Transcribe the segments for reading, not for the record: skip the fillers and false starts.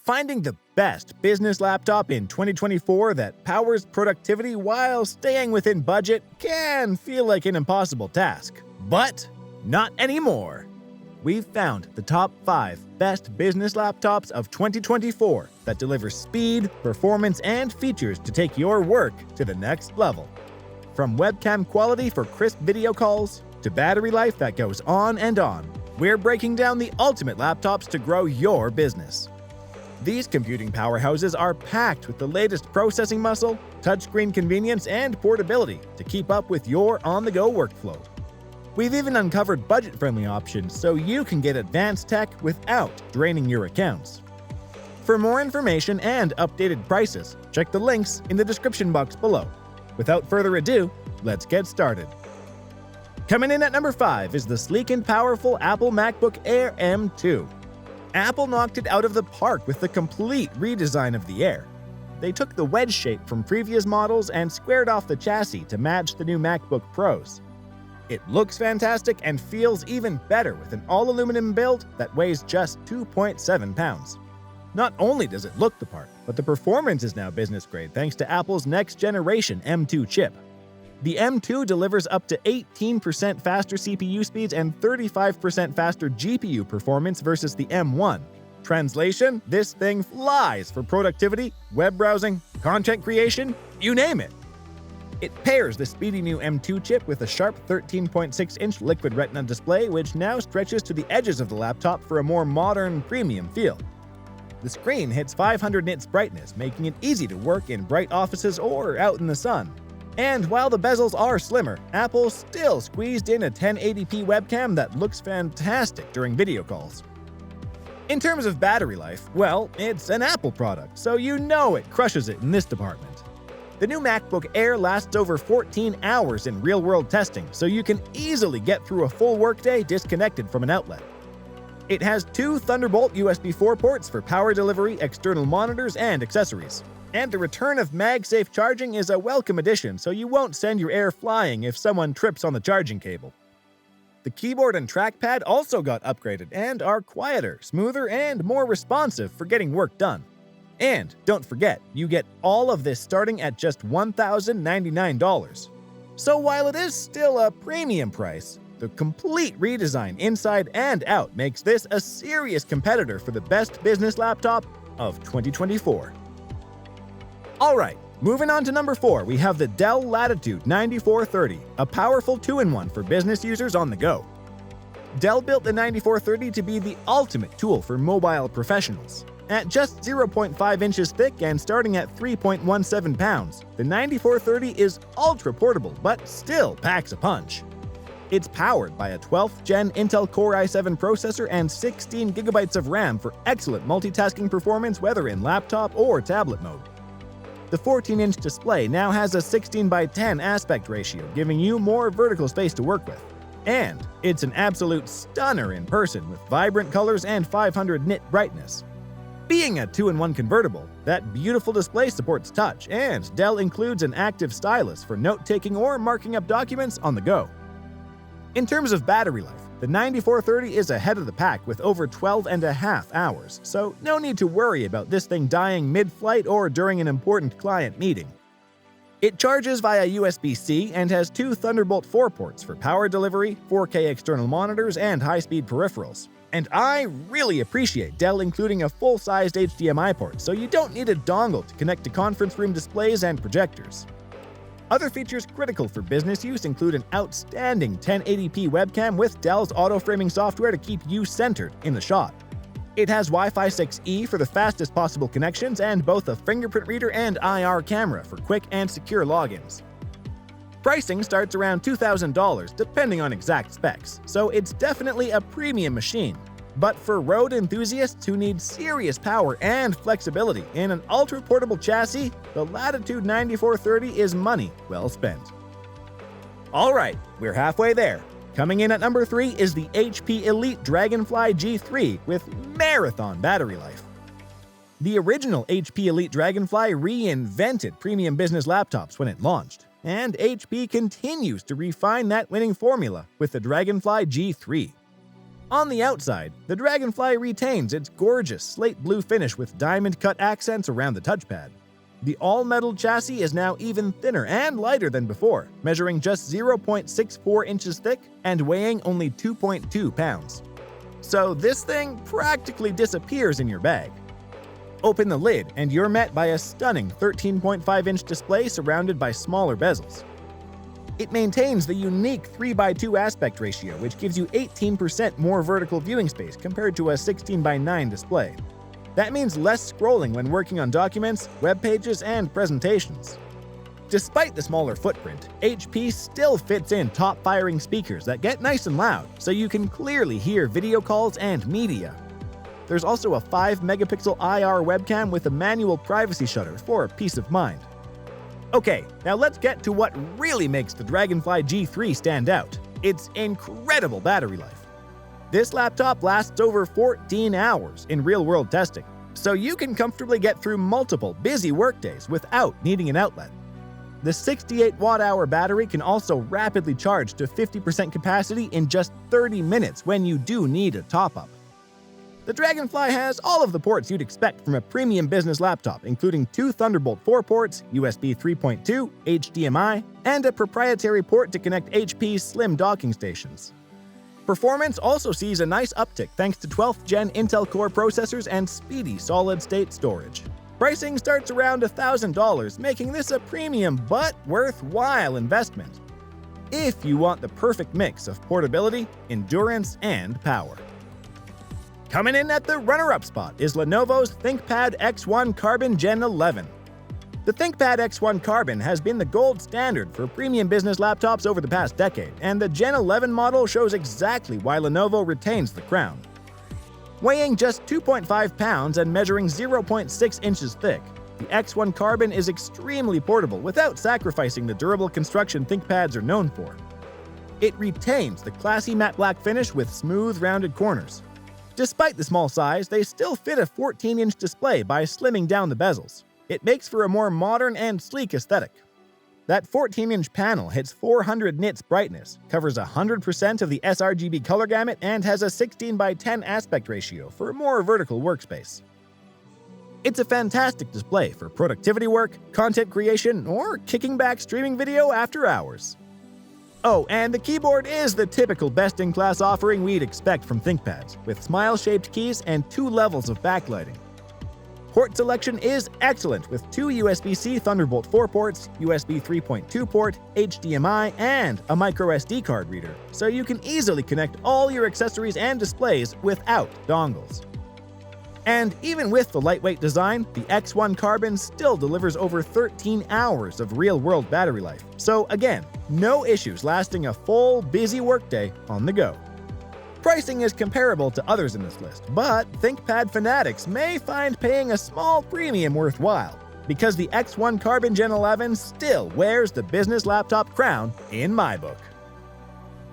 Finding the best business laptop in 2024 that powers productivity while staying within budget can feel like an impossible task. But not anymore. We've found the top 5 best business laptops of 2024 that deliver speed, performance, and features to take your work to the next level. From webcam quality for crisp video calls to battery life that goes on and on, we're breaking down the ultimate laptops to grow your business. These computing powerhouses are packed with the latest processing muscle, touchscreen convenience, and portability to keep up with your on-the-go workflow. We've even uncovered budget-friendly options so you can get advanced tech without draining your accounts. For more information and updated prices, check the links in the description box below. Without further ado, let's get started. Coming in at number 5 is the sleek and powerful Apple MacBook Air M2. Apple knocked it out of the park with the complete redesign of the Air. They took the wedge shape from previous models and squared off the chassis to match the new MacBook Pros. It looks fantastic and feels even better with an all-aluminum build that weighs just 2.7 pounds. Not only does it look the part, but the performance is now business-grade thanks to Apple's next-generation M2 chip. The M2 delivers up to 18% faster CPU speeds and 35% faster GPU performance versus the M1. Translation: this thing flies for productivity, web browsing, content creation, you name it. It pairs the speedy new M2 chip with a sharp 13.6-inch Liquid Retina display, which now stretches to the edges of the laptop for a more modern, premium feel. The screen hits 500 nits brightness, making it easy to work in bright offices or out in the sun. And while the bezels are slimmer, Apple still squeezed in a 1080p webcam that looks fantastic during video calls. In terms of battery life, well, it's an Apple product, so you know it crushes it in this department. The new MacBook Air lasts over 14 hours in real-world testing, so you can easily get through a full workday disconnected from an outlet. It has 2 Thunderbolt USB 4 ports for power delivery, external monitors, and accessories. And the return of MagSafe charging is a welcome addition, so you won't send your Air flying if someone trips on the charging cable. The keyboard and trackpad also got upgraded and are quieter, smoother, and more responsive for getting work done. And don't forget, you get all of this starting at just $1,099. So while it is still a premium price, the complete redesign inside and out makes this a serious competitor for the best business laptop of 2024. Alright, moving on to number 4, we have the Dell Latitude 9430, a powerful 2-in-1 for business users on the go. Dell built the 9430 to be the ultimate tool for mobile professionals. At just 0.5 inches thick and starting at 3.17 pounds, the 9430 is ultra-portable but still packs a punch. It's powered by a 12th Gen Intel Core i7 processor and 16 GB of RAM for excellent multitasking performance whether in laptop or tablet mode. The 14-inch display now has a 16:10 aspect ratio, giving you more vertical space to work with. And it's an absolute stunner in person with vibrant colors and 500 nit brightness. Being a 2-in-1 convertible, that beautiful display supports touch, and Dell includes an active stylus for note-taking or marking up documents on the go. In terms of battery life, the 9430 is ahead of the pack with over 12.5 hours, so no need to worry about this thing dying mid-flight or during an important client meeting. It charges via USB-C and has 2 Thunderbolt 4 ports for power delivery, 4K external monitors, and high-speed peripherals. And I really appreciate Dell including a full-sized HDMI port, so you don't need a dongle to connect to conference room displays and projectors. Other features critical for business use include an outstanding 1080p webcam with Dell's auto-framing software to keep you centered in the shot. It has Wi-Fi 6E for the fastest possible connections and both a fingerprint reader and IR camera for quick and secure logins. Pricing starts around $2,000 depending on exact specs, so it's definitely a premium machine. But for road enthusiasts who need serious power and flexibility in an ultra-portable chassis, the Latitude 9430 is money well spent. Alright, we're halfway there. Coming in at number 3 is the HP Elite Dragonfly G3 with marathon battery life. The original HP Elite Dragonfly reinvented premium business laptops when it launched, and HP continues to refine that winning formula with the Dragonfly G3. On the outside, the Dragonfly retains its gorgeous slate blue finish with diamond-cut accents around the touchpad. The all-metal chassis is now even thinner and lighter than before, measuring just 0.64 inches thick and weighing only 2.2 pounds. So this thing practically disappears in your bag. Open the lid and you're met by a stunning 13.5-inch display surrounded by smaller bezels. It maintains the unique 3:2 aspect ratio, which gives you 18% more vertical viewing space compared to a 16:9 display. That means less scrolling when working on documents, web pages, and presentations. Despite the smaller footprint, HP still fits in top-firing speakers that get nice and loud, so you can clearly hear video calls and media. There's also a 5-megapixel IR webcam with a manual privacy shutter for peace of mind. Okay, now let's get to what really makes the Dragonfly G3 stand out: its incredible battery life. This laptop lasts over 14 hours in real-world testing, so you can comfortably get through multiple busy workdays without needing an outlet. The 68 watt-hour battery can also rapidly charge to 50% capacity in just 30 minutes when you do need a top-up. The Dragonfly has all of the ports you'd expect from a premium business laptop, including 2 Thunderbolt 4 ports, USB 3.2, HDMI, and a proprietary port to connect HP's slim docking stations. Performance also sees a nice uptick thanks to 12th Gen Intel Core processors and speedy solid-state storage. Pricing starts around $1,000, making this a premium but worthwhile investment if you want the perfect mix of portability, endurance, and power. Coming in at the runner-up spot is Lenovo's ThinkPad X1 Carbon Gen 11. The ThinkPad X1 Carbon has been the gold standard for premium business laptops over the past decade, and the Gen 11 model shows exactly why Lenovo retains the crown. Weighing just 2.5 pounds and measuring 0.6 inches thick, the X1 Carbon is extremely portable without sacrificing the durable construction ThinkPads are known for. It retains the classy matte black finish with smooth, rounded corners. Despite the small size, they still fit a 14-inch display by slimming down the bezels. It makes for a more modern and sleek aesthetic. That 14-inch panel hits 400 nits brightness, covers 100% of the sRGB color gamut, and has a 16:10 aspect ratio for more vertical workspace. It's a fantastic display for productivity work, content creation, or kicking back streaming video after hours. Oh, and the keyboard is the typical best-in-class offering we'd expect from ThinkPads, with smile-shaped keys and 2 levels of backlighting. Port selection is excellent with 2 USB-C Thunderbolt 4 ports, USB 3.2 port, HDMI, and a microSD card reader, so you can easily connect all your accessories and displays without dongles. And even with the lightweight design, the X1 Carbon still delivers over 13 hours of real-world battery life. So again, no issues lasting a full, busy workday on the go. Pricing is comparable to others in this list, but ThinkPad fanatics may find paying a small premium worthwhile, because the X1 Carbon Gen 11 still wears the business laptop crown in my book.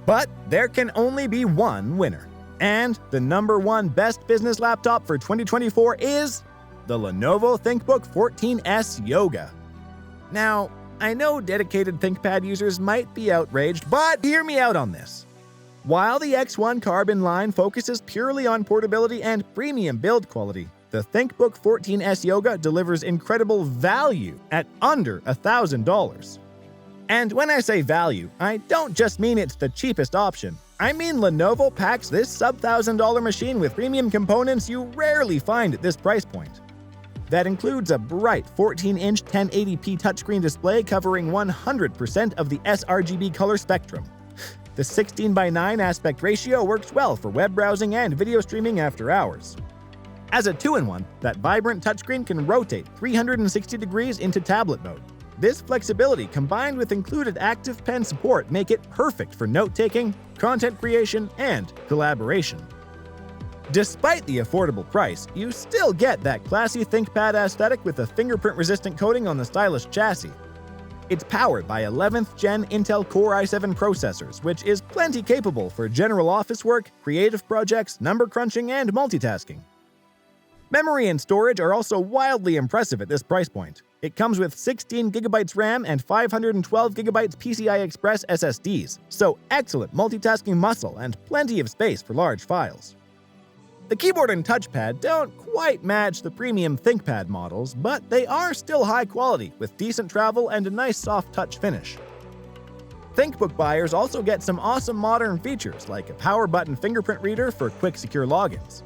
But there can only be one winner. And the #1 best business laptop for 2024 is the Lenovo ThinkBook 14S Yoga. Now, I know dedicated ThinkPad users might be outraged, but hear me out on this. While the X1 Carbon line focuses purely on portability and premium build quality, the ThinkBook 14S Yoga delivers incredible value at under $1,000. And when I say value, I don't just mean it's the cheapest option. I mean Lenovo packs this sub-$1,000 machine with premium components you rarely find at this price point. That includes a bright 14-inch 1080p touchscreen display covering 100% of the sRGB color spectrum. The 16:9 aspect ratio works well for web browsing and video streaming after hours. As a 2-in-1, that vibrant touchscreen can rotate 360 degrees into tablet mode. This flexibility combined with included Active Pen support make it perfect for note-taking, content creation, and collaboration. Despite the affordable price, you still get that classy ThinkPad aesthetic with a fingerprint-resistant coating on the stylish chassis. It's powered by 11th Gen Intel Core i7 processors, which is plenty capable for general office work, creative projects, number crunching, and multitasking. Memory and storage are also wildly impressive at this price point. It comes with 16GB RAM and 512GB PCI Express SSDs, so excellent multitasking muscle and plenty of space for large files. The keyboard and touchpad don't quite match the premium ThinkPad models, but they are still high quality with decent travel and a nice soft touch finish. ThinkBook buyers also get some awesome modern features like a power button fingerprint reader for quick secure logins.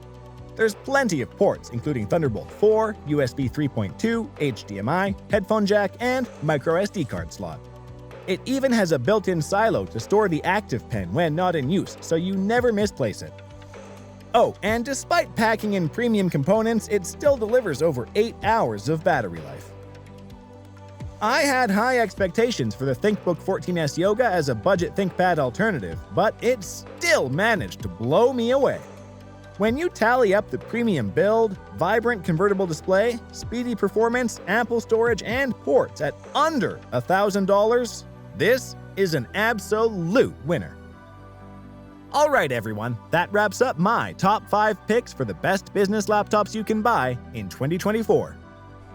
There's plenty of ports including Thunderbolt 4, USB 3.2, HDMI, headphone jack, and microSD card slot. It even has a built-in silo to store the active pen when not in use, so you never misplace it. Oh, and despite packing in premium components, it still delivers over 8 hours of battery life. I had high expectations for the ThinkBook 14S Yoga as a budget ThinkPad alternative, but it still managed to blow me away. When you tally up the premium build, vibrant convertible display, speedy performance, ample storage, and ports at under $1,000, this is an absolute winner. Alright everyone, that wraps up my top 5 picks for the best business laptops you can buy in 2024.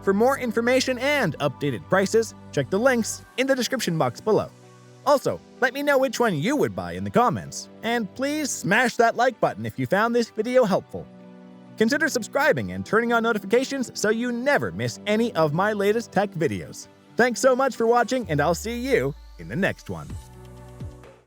For more information and updated prices, check the links in the description box below. Also, let me know which one you would buy in the comments, and please smash that like button if you found this video helpful. Consider subscribing and turning on notifications so you never miss any of my latest tech videos. Thanks so much for watching, and I'll see you in the next one.